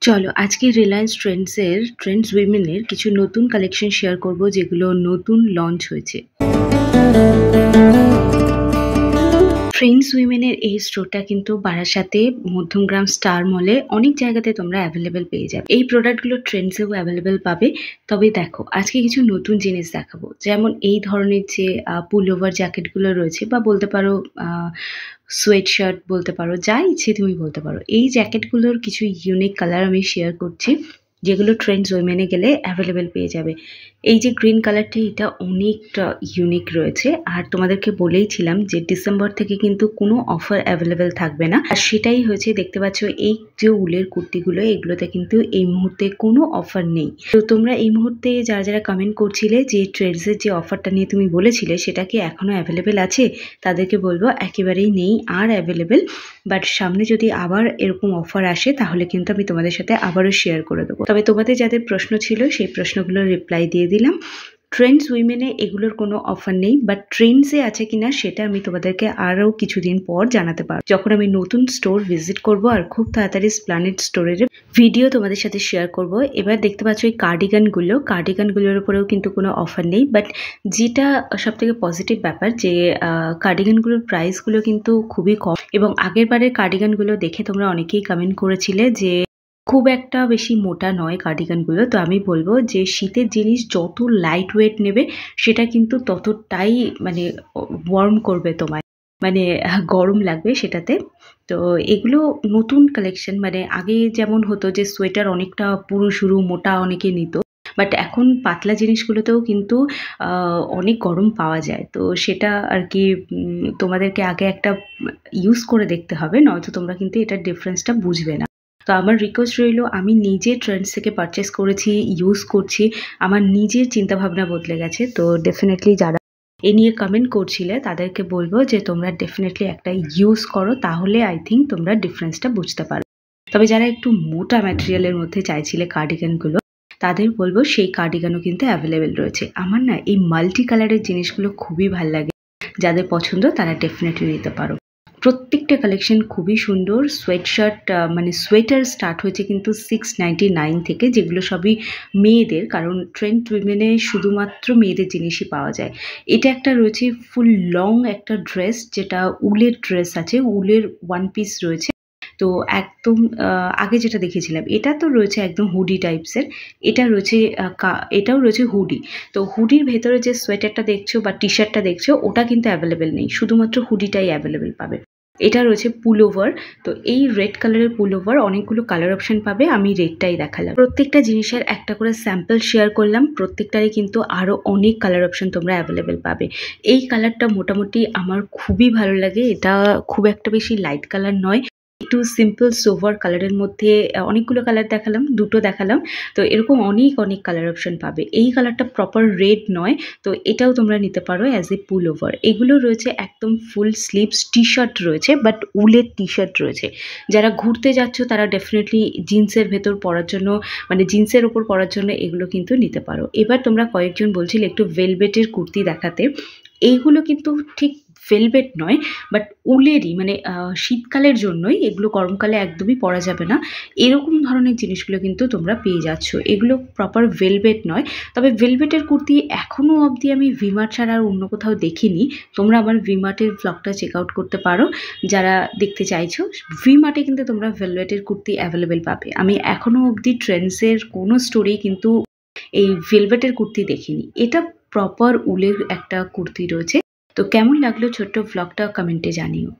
চলো আজকে রিলায়েন্স ট্রেন্ডসের ট্রেন্ডস উইমেনের কিছু নতুন কালেকশন শেয়ার করব যেগুলো নতুন লঞ্চ হয়েছে। ট্রেন্ডস উইমেনের এই স্টোরটা কিন্তু বারাসাতে মধ্যমগ্রাম স্টার মলে অনেক জায়গাতে তোমরা অ্যাভেলেবেল পেয়ে যাবে। এই প্রোডাক্টগুলো ট্রেন্ডসেও অ্যাভেলেবেল পাবে। তবে দেখো আজকে কিছু নতুন জিনিস দেখাবো, যেমন এই ধরনের যে পুলওভার জ্যাকেটগুলো রয়েছে, বা বলতে পারো সোয়েট শার্ট বলতে পারো, যা ইচ্ছে তুমি বলতে পারো। এই জ্যাকেটগুলোর কিছু ইউনিক কালার আমি শেয়ার করছি, যেগুলো ট্রেন্ডস উইমেনে গেলে অ্যাভেলেবেল পেয়ে যাবে। এই যে গ্রিন কালারটা, এটা অনেকটা ইউনিক রয়েছে। আর তোমাদেরকে বলেইছিলাম যে ডিসেম্বর থেকে কিন্তু কোনো অফার অ্যাভেলেবেল থাকবে না, আর সেটাই হয়েছে। দেখতে পাচ্ছ এই যে উলের কুর্তিগুলো, এগুলোতে কিন্তু এই মুহূর্তে কোনো অফার নেই। তো তোমরা এই মুহূর্তে যারা যারা কমেন্ট করছিলে যে ট্রেন্ডসের যে অফারটা নিয়ে তুমি বলেছিলে সেটা কি এখনো অ্যাভেলেবেল আছে, তাদেরকে বলবো একেবারেই নেই আর অ্যাভেলেবেল। বাট সামনে যদি আবার এরকম অফার আসে তাহলে কিন্তু আমি তোমাদের সাথে আবারও শেয়ার করে দেবো। তবে তোমাদের যাদের প্রশ্ন ছিল সেই প্রশ্নগুলোর রিপ্লাই দিয়ে দিলাম। ট্রেন্ডস উইমেনে এগুলোর কোনো অফার নেই, বাট ট্রেন্ডসে আছে কিনা সেটা আমি তোমাদেরকে আরও কিছুদিন পর জানাতে পারবো, যখন আমি নতুন স্টোর ভিজিট করব আর খুব তাড়াতাড়ি স্প্ল্যানেড স্টোরের ভিডিও তোমাদের সাথে শেয়ার করব। এবার দেখতে পাচ্ছ এই কার্ডিগানগুলোর উপরেও কিন্তু কোনো অফার নেই, বাট যেটা সব থেকে পজিটিভ ব্যাপার যে কার্ডিগানগুলোর প্রাইসগুলো কিন্তু খুবই কম। এবং আগের বারের কার্ডিগানগুলো দেখে তোমরা অনেকেই কমেন্ট করেছিলে যে খুব একটা বেশি মোটা নয় কার্ডিগানগুলো। তো আমি বলবো যে শীতের জিনিস যত লাইট ওয়েট নেবে সেটা কিন্তু ততটাই মানে ওয়ার্ম করবে তোমায়, মানে গরম লাগবে সেটাতে। তো এগুলো নতুন কালেকশন, মানে আগে যেমন হতো যে সোয়েটার অনেকটা পুরো শুরু মোটা অনেকে নিত, বাট এখন পাতলা জিনিসগুলোতেও কিন্তু অনেক গরম পাওয়া যায়। তো সেটা আর কি তোমাদেরকে আগে একটা ইউজ করে দেখতে হবে, নয়তো তোমরা কিন্তু এটার ডিফারেন্সটা বুঝবে না। তো আমার রিকোয়েস্ট রইল, আমি নিজে ট্রেন্ডস থেকে পারচেস করেছি, ইউজ করছি, আমার নিজের চিন্তাভাবনা বদলে গেছে। তো ডেফিনেটলি যারা এ নিয়ে কমেন্ট করছিলে তাদেরকে বলবো যে তোমরা ডেফিনেটলি একটা ইউজ করো, তাহলে আই থিঙ্ক তোমরা ডিফারেন্সটা বুঝতে পারো। তবে যারা একটু মোটা ম্যাটেরিয়ালের মধ্যে চাইছিলে কার্ডিগানগুলো, তাদের বলবো সেই কার্ডিগানও কিন্তু অ্যাভেলেবেল রয়েছে। আমার না এই মাল্টি কালারের জিনিসগুলো খুবই ভালো লাগে, যাদের পছন্দ তারা ডেফিনেটলি নিতে পারো। প্রত্যেকটা কালেকশন খুবই সুন্দর। সোয়েটশার্ট মানে সোয়েটার স্টার্ট হয়েছে কিন্তু 699 থেকে, যেগুলো সবই মেয়েদের, কারণ ট্রেন্ড উইমেনে শুধুমাত্র মেয়েদের জিনিসই পাওয়া যায়। এটা একটা রয়েছে ফুল লং একটা ড্রেস, যেটা উলের ড্রেস আছে, উলের ওয়ান পিস রয়েছে। তো একদম আগে যেটা দেখেছিলাম এটা তো রয়েছে একদম হুডি টাইপসের, এটা রয়েছে এটাও রয়েছে হুডি। তো হুডির ভেতরে যে সোয়েটারটা দেখছো বা টি শার্টটা দেখছো ওটা কিন্তু অ্যাভেলেবেল নেই, শুধুমাত্র হুডিটাই অ্যাভেলেবেল পাবে। এটা রয়েছে পুলওভার। তো এই রেড কালারের পুলওভার অনেকগুলো কালার অপশন পাবে, আমি রেডটাই দেখালাম। প্রত্যেকটা জিনিসের একটা করে স্যাম্পল শেয়ার করলাম, প্রত্যেকটারই কিন্তু আরও অনেক কালার অপশন তোমরা অ্যাভেলেবেল পাবে। এই কালারটা মোটামুটি আমার খুবই ভালো লাগে, এটা খুব একটা বেশি লাইট কালার নয়, একটু সিম্পল সোভার কালারের মধ্যে অনেকগুলো কালার দেখালাম, দুটো দেখালাম। তো এরকম অনেক অনেক কালার অপশন পাবে। এই কালারটা প্রপার রেড নয়, তো এটাও তোমরা নিতে পারো অ্যাজ এ পুল ওভার। এগুলো রয়েছে একদম ফুল স্লিভস টি শার্ট রয়েছে, বাট উলের টি শার্ট রয়েছে। যারা ঘুরতে যাচ্ছ তারা ডেফিনেটলি জিন্সের ভেতর পরার জন্য, মানে জিন্সের ওপর পরার জন্য এগুলো কিন্তু নিতে পারো। এবার তোমরা কয়েকজন বলছিলে একটু ভেলভেটের কুর্তি দেখাতে, এইগুলো কিন্তু ঠিক ভেলভেট নয়, বাট উলেরই, মানে শীতকালের জন্যই, এগুলো গরমকালে একদমই পরা যাবে না। এরকম ধরনের জিনিসগুলো কিন্তু তোমরা পেয়ে যাচ্ছ, এগুলো প্রপার ভেলভেট নয়। তবে ভেলভেটের কুর্তি এখনও অবধি আমি ভিমার্ট ছাড়া আর অন্য কোথাও দেখিনি। তোমরা আমার ভিমার্টের ব্লগটা চেক আউট করতে পারো যারা দেখতে চাইছো। ভিমার্টে কিন্তু তোমরা ভেলভেটের কুর্তি অ্যাভেলেবেল পাবে। আমি এখনও অবধি ট্রেন্ডসের কোনো স্টোরেই কিন্তু এই ভেলভেটের কুর্তি দেখিনি। এটা প্রপার উলের একটা কুর্তি রয়েছে। তো কেমন লাগলো ছোট্ট ব্লগটা কমেন্টে জানিও।